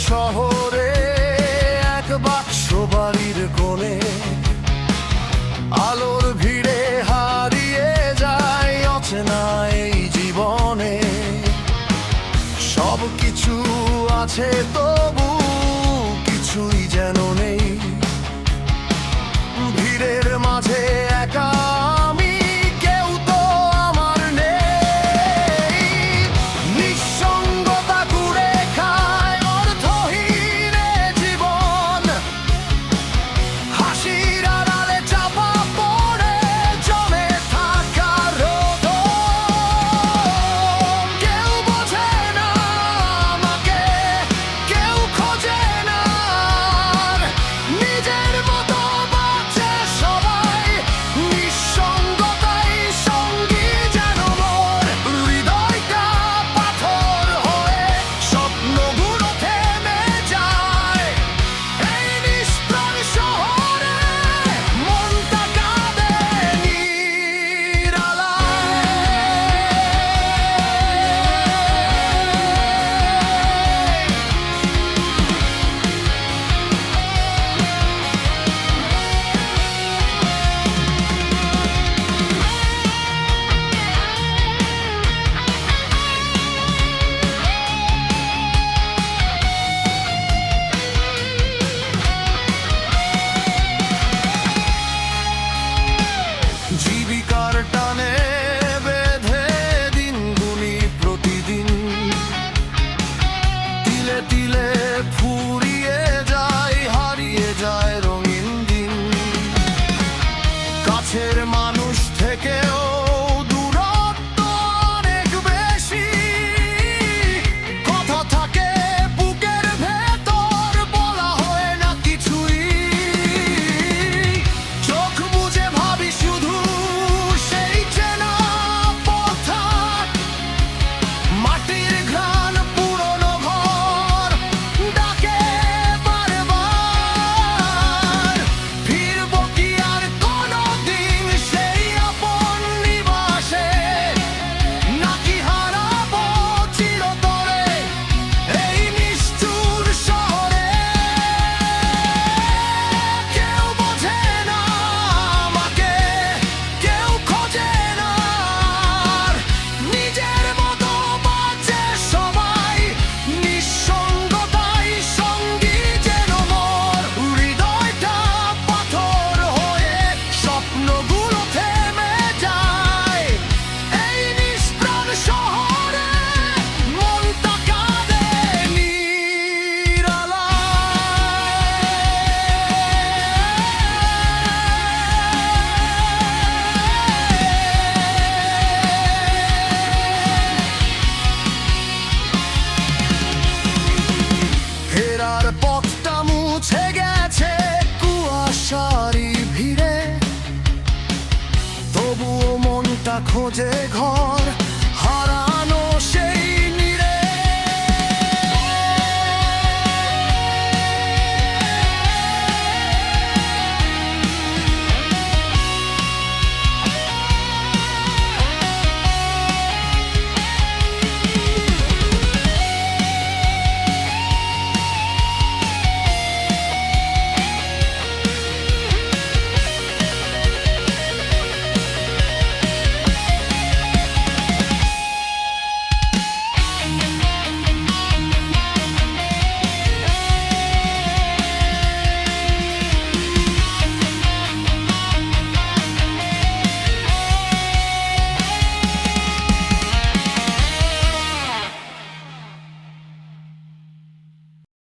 শহরে এক বাক্স বাড়ির কোণে আলোর ভিড়ে হারিয়ে যায় অচেনা এই জীবনে। সব কিছু আছে তবু কিছুই যেন নেই, ভিড়ের মাঝে একা আমি, কেউ তো আমার নেই। নিঃসঙ্গতা ঘুরে খায় অর্থহীন জীবন, হাসির আড়ালে চাপা পড়ে জমে থাকা রোদন। কেউ বোঝে না আমাকে, কেউ খোঁজে না, নিজের মতো বাঁচে সবাই। নিঃসঙ্গতাই সঙ্গী যেন মোর, হৃদয়টা পাথর হয়ে স্বপ্নগুলো থেমে যায়। এই নিষ্প্রাণ শহরে মনটা কাঁদে জীবিকার টানে বেঁধে দিন গুনি প্রতিদিন, তিলে তিলে ফুরিয়ে যায়, হারিয়ে যায় রঙিন দিন। কাছের মানুষ থেকেও দূরত্ব অনেক বেশি, কথা থাকে বুকের ভেতর, বলা হয় না কিছুই। চোখ বুজে ভাবি শুধু সেই চেনা পথঘাট, মাটির ঘ্রাণ পুরনো ঘর ডাকে বারবার। ফিরবো কি আর কোনোদিন সেই আপন নিবাসে, নাকি হারাবো চিরতরে এই নিষ্ঠুর শহরে? কেউ বোঝে না আমাকে, কেউ খোঁজে না, নিজের মতো বাঁচে সবাই। নিঃসঙ্গতাই সঙ্গী যেন মোর, হৃদয়টা পাথর হয়ে স্বপ্নগুলো থেমে যায়। এই নিষ্প্রাণ শহরে মনটা কাঁদে ফেরার পথটা মুছে গেছে কুয়াশারি ভিড়ে, তবুও মনটা খোঁজে ঘর।